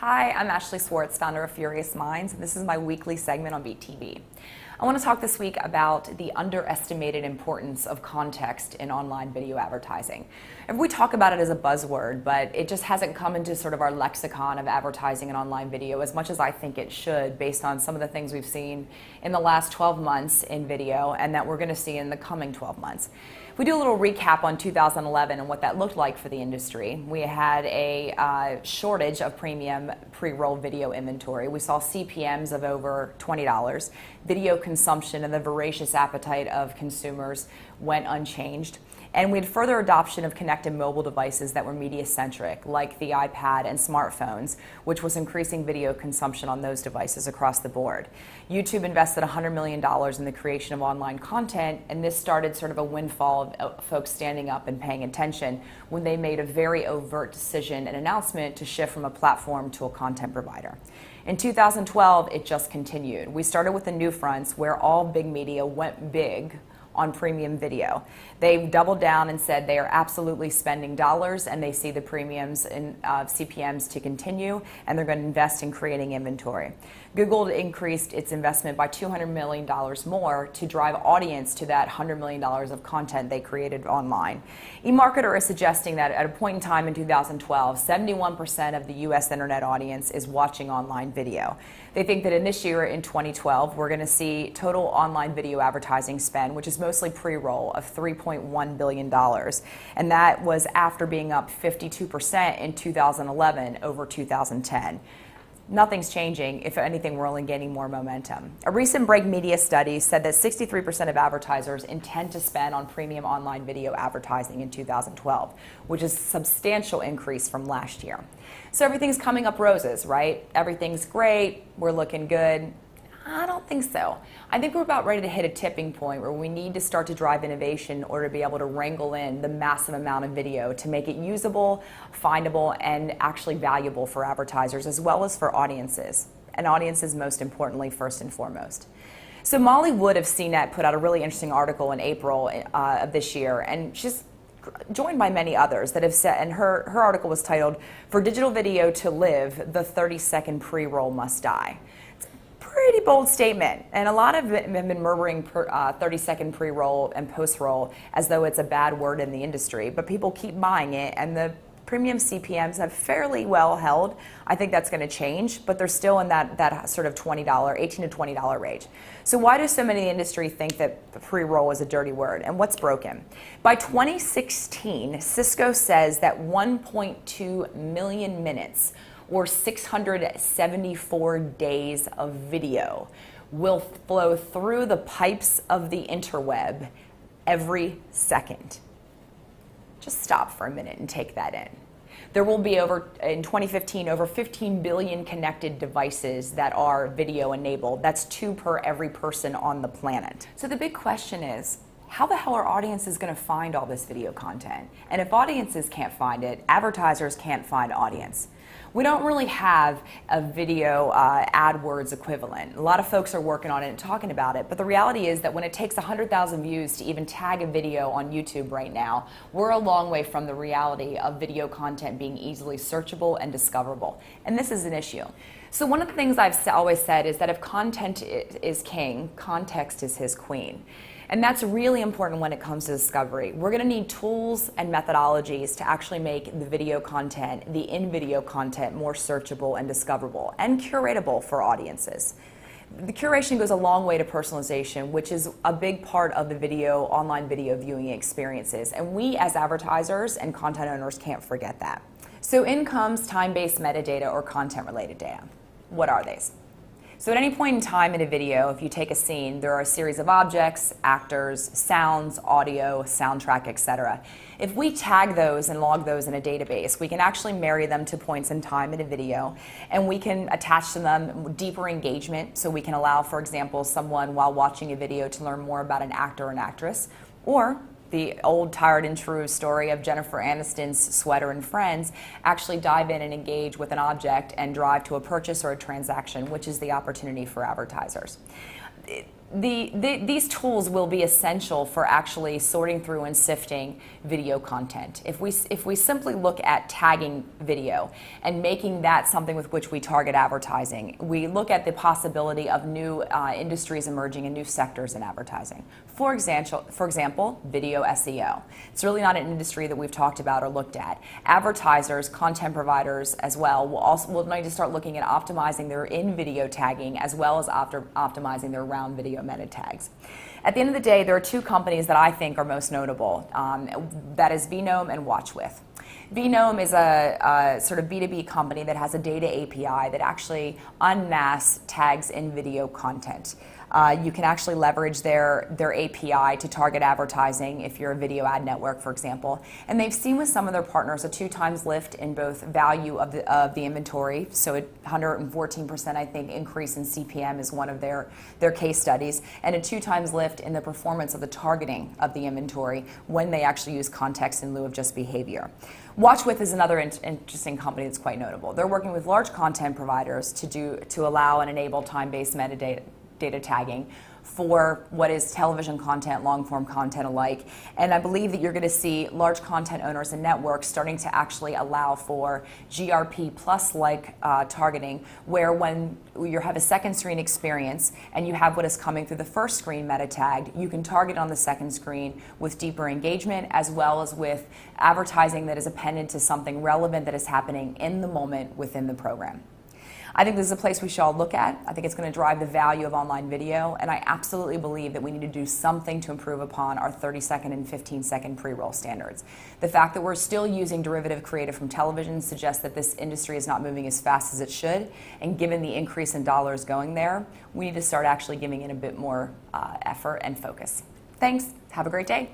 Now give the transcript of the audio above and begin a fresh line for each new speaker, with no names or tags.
Hi, I'm Ashley Swartz, founder of Furious Minds, and this is my weekly segment on Beat TV. I want to talk this week about the underestimated importance of context in online video advertising. And we talk about it as a buzzword, but it just hasn't come into sort of our lexicon of advertising and online video as much as I think it should, based on some of the things we've seen in the last 12 months in video and that we're going to see in the coming 12 months. If we do a little recap on 2011 and what that looked like for the industry, we had a shortage of premium pre-roll video inventory. We saw CPMs of over $20. Video consumption and the voracious appetite of consumers went unchanged. And we had further adoption of connected mobile devices that were media-centric, like the iPad and smartphones, which was increasing video consumption on those devices across the board. YouTube invested $100 million in the creation of online content, and this started sort of a windfall of folks standing up and paying attention when they made a very overt decision and announcement to shift from a platform to a content provider. In 2012, it just continued. We started with the new fronts where all big media went big on premium video. They doubled down and said they are absolutely spending dollars and they see the premiums in CPMs to continue, and they're going to invest in creating inventory. Google increased its investment by $200 million more to drive audience to that $100 million of content they created online. eMarketer is suggesting that at a point in time in 2012, 71% of the US internet audience is watching online video. They think that in this year, in 2012, we're going to see total online video advertising spend, which is mostly pre-roll, of $3.1 billion. And that was after being up 52% in 2011 over 2010. Nothing's changing. If anything, we're only gaining more momentum. A recent Break Media study said that 63% of advertisers intend to spend on premium online video advertising in 2012, which is a substantial increase from last year. So everything's coming up roses, right? Everything's great. We're looking good. I don't think so. I think we're about ready to hit a tipping point where we need to start to drive innovation in order to be able to wrangle in the massive amount of video to make it usable, findable, and actually valuable for advertisers as well as for audiences. And audiences, most importantly, first and foremost. So Molly Wood of CNET put out a really interesting article in April of this year, and she's joined by many others that have said, and her article was titled, "For Digital Video to Live, the 30-second pre-roll must die." Pretty bold statement, and a lot of them have been murmuring 30-second pre-roll and post-roll as though it's a bad word in the industry, but people keep buying it, and the premium CPMs have fairly well held. I think that's going to change, but they're still in that sort of $18 to $20 range. So why do so many in the industry think that the pre-roll is a dirty word, and what's broken? By 2016, Cisco says that 1.2 million minutes or 674 days of video will flow through the pipes of the interweb every second. Just stop for a minute and take that in. There will be in 2015, over 15 billion connected devices that are video enabled. That's 2 per every person on the planet. So the big question is, how the hell are audiences going to find all this video content? And if audiences can't find it, advertisers can't find audience. We don't really have a video AdWords equivalent. A lot of folks are working on it and talking about it, but the reality is that when it takes 100,000 views to even tag a video on YouTube right now, we're a long way from the reality of video content being easily searchable and discoverable. And this is an issue. So one of the things I've always said is that if content is king, context is his queen. And that's really important when it comes to discovery. We're going to need tools and methodologies to actually make the video content, the in-video content, more searchable and discoverable and curatable for audiences. The curation goes a long way to personalization, which is a big part of the online video viewing experiences. And we as advertisers and content owners can't forget that. So in comes time-based metadata or content-related data. What are these? So at any point in time in a video, if you take a scene, there are a series of objects, actors, sounds, audio, soundtrack, etc. If we tag those and log those in a database, we can actually marry them to points in time in a video, and we can attach to them deeper engagement, so we can allow, for example, someone while watching a video to learn more about an actor or an actress, or the old tired and true story of Jennifer Aniston's sweater and Friends, actually dive in and engage with an object and drive to a purchase or a transaction, which is the opportunity for advertisers. these tools will be essential for actually sorting through and sifting video content. If we simply look at tagging video and making that something with which we target advertising, we look at the possibility of new industries emerging and new sectors in advertising. For example, video SEO. It's really not an industry that we've talked about or looked at. Advertisers, content providers as well will need to start looking at optimizing their in-video tagging as well as optimizing their around video meta tags. At the end of the day, there are two companies that I think are most notable. That is vNome and WatchWith. vNome is a sort of B2B company that has a data API that actually unmasks tags in video content. You can actually leverage their API to target advertising if you're a video ad network, for example. And they've seen with some of their partners a 2x lift in both value of the inventory, so a 114% I think increase in CPM is one of their case studies, and a 2x lift in the performance of the targeting of the inventory when they actually use context in lieu of just behavior. WatchWith is another interesting company that's quite notable. They're working with large content providers to allow and enable time-based metadata tagging for what is television content, long-form content alike. And I believe that you're going to see large content owners and networks starting to actually allow for GRP plus-like targeting, where when you have a second screen experience and you have what is coming through the first screen meta tagged, you can target on the second screen with deeper engagement as well as with advertising that is appended to something relevant that is happening in the moment within the program. I think this is a place we should all look at. I think it's going to drive the value of online video, and I absolutely believe that we need to do something to improve upon our 30-second and 15-second pre-roll standards. The fact that we're still using derivative creative from television suggests that this industry is not moving as fast as it should, and given the increase in dollars going there, we need to start actually giving it a bit more effort and focus. Thanks. Have a great day.